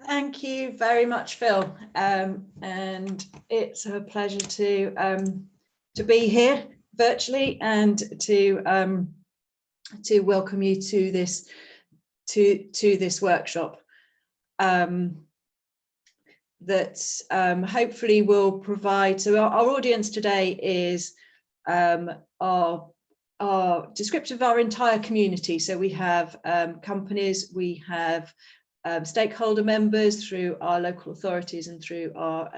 Thank you very much, Phil. And it's a pleasure to be here virtually and to welcome you to this workshop that hopefully will provide. So our audience today is our descriptive of our entire community. So we have companies, we have stakeholder members through our local authorities and through our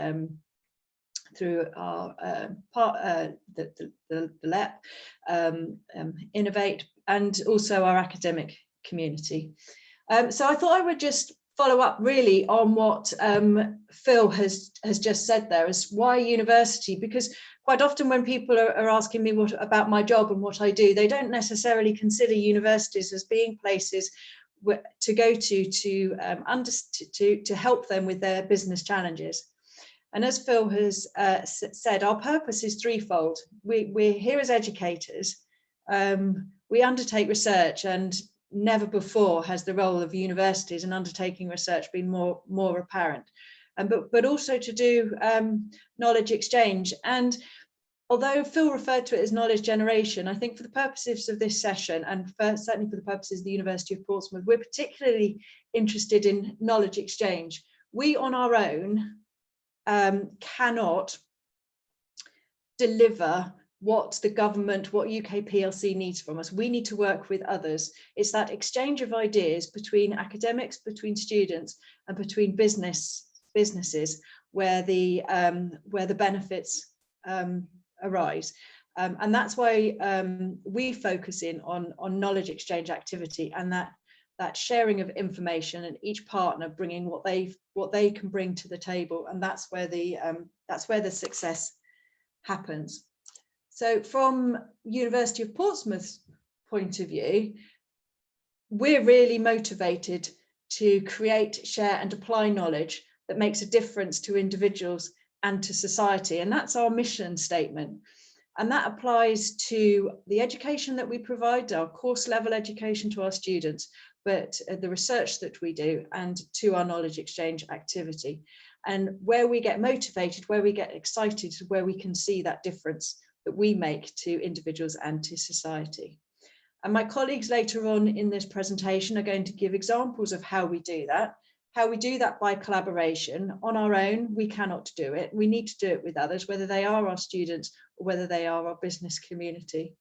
the LEP, Innovate, and also our academic community. So I thought I would just follow up really on what Phil has just said there, is why university? Because quite often when people are asking me about my job and what I do, they don't necessarily consider universities as being places to go to help them with their business challenges. And as Phil has said, our purpose is threefold. We're here as educators. We undertake research, and never before has the role of universities in undertaking research been more apparent. But also to do knowledge exchange. And although Phil referred to it as knowledge generation, I think for the purposes of this session, and certainly for the purposes of the University of Portsmouth, we're particularly interested in knowledge exchange. We on our own cannot deliver what the government, what UK PLC needs from us. We need to work with others. It's that exchange of ideas between academics, between students, and between businesses where the benefits arise. And that's why we focus in on knowledge exchange activity, and that sharing of information, and each partner bringing what they can bring to the table, and that's where the success happens. So from University of Portsmouth's point of view, we're really motivated to create, share, and apply knowledge that makes a difference to individuals and to society. And that's our mission statement. And that applies to the education that we provide, our course level education to our students, but the research that we do, and to our knowledge exchange activity. And where we get motivated, where we get excited, where we can see that difference that we make to individuals and to society. And my colleagues later on in this presentation are going to give examples of how we do that. How we do that by collaboration. On our own, we cannot do it. We need to do it with others, whether they are our students or whether they are our business community.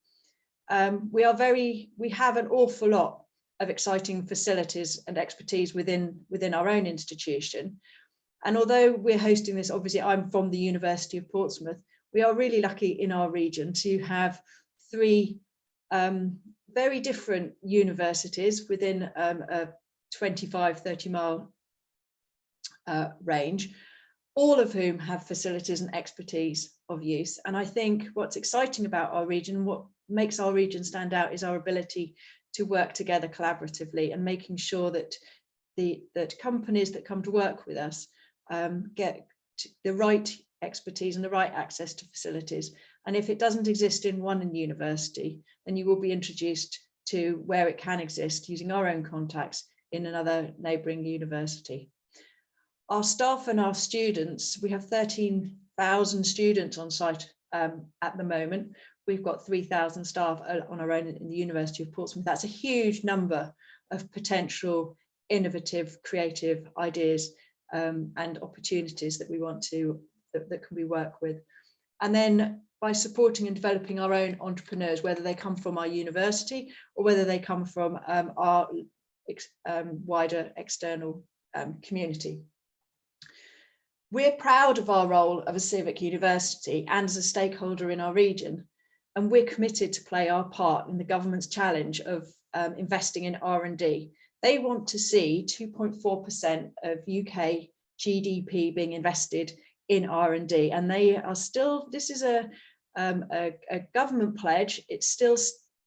We have an awful lot of exciting facilities and expertise within our own institution. And although we're hosting this, obviously I'm from the University of Portsmouth, we are really lucky in our region to have three very different universities within a 25-30 mile range, all of whom have facilities and expertise of use. And I think what's exciting about our region, what makes our region stand out, is our ability to work together collaboratively, and making sure that that companies that come to work with us get the right expertise and the right access to facilities. And if it doesn't exist in one university, then you will be introduced to where it can exist using our own contacts in another neighbouring university. Our staff and our students, we have 13,000 students on site at the moment. We've got 3,000 staff on our own in the University of Portsmouth. That's a huge number of potential innovative, creative ideas and opportunities that we want to, that can we work with. And then by supporting and developing our own entrepreneurs, whether they come from our university or whether they come from our wider external community. We're proud of our role of a civic university and as a stakeholder in our region, and we're committed to play our part in the government's challenge of investing in R&D. They want to see 2.4% of UK GDP being invested in R&D, and they are still, this is a government pledge. It's still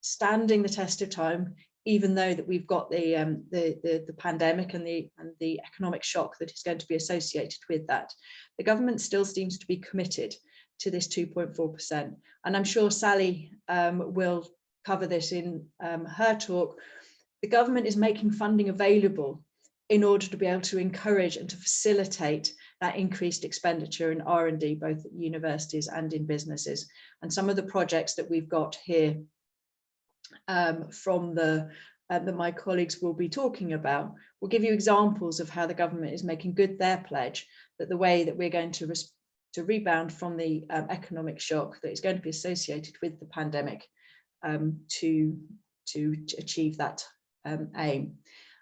standing the test of time, even though that we've got the pandemic and the economic shock that is going to be associated with that. The government still seems to be committed to this 2.4%, and I'm sure Sally will cover this in her talk. The government is making funding available in order to be able to encourage and to facilitate that increased expenditure in R&D, both at universities and in businesses. And some of the projects that we've got here from that my colleagues will be talking about will give you examples of how the government is making good their pledge that the way that we're going to rebound from the economic shock that is going to be associated with the pandemic to achieve that aim.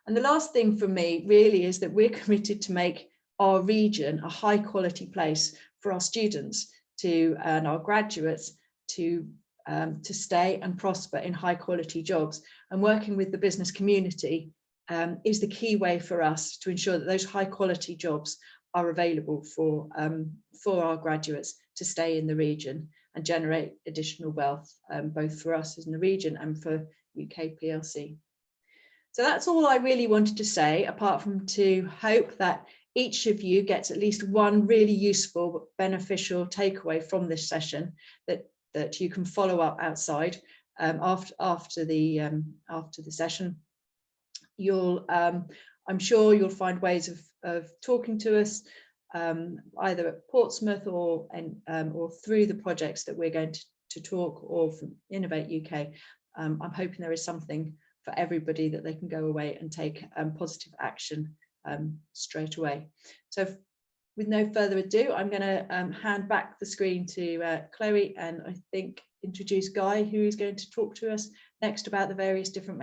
And the last thing for me really is that we're committed to make our region a high quality place for our students and our graduates to stay and prosper in high quality jobs. And working with the business community is the key way for us to ensure that those high quality jobs are available for our graduates to stay in the region and generate additional wealth, both for us as in the region and for UK PLC. So that's all I really wanted to say, apart from to hope that each of you gets at least one really useful, beneficial takeaway from this session that you can follow up outside after the session. I'm sure you'll find ways of talking to us either at Portsmouth or through the projects that we're going to talk, or from Innovate UK. I'm hoping there is something for everybody that they can go away and take positive action straight away. So with no further ado, I'm going to hand back the screen to Chloe, and I think introduce Guy, who is going to talk to us next about the various different mechanisms.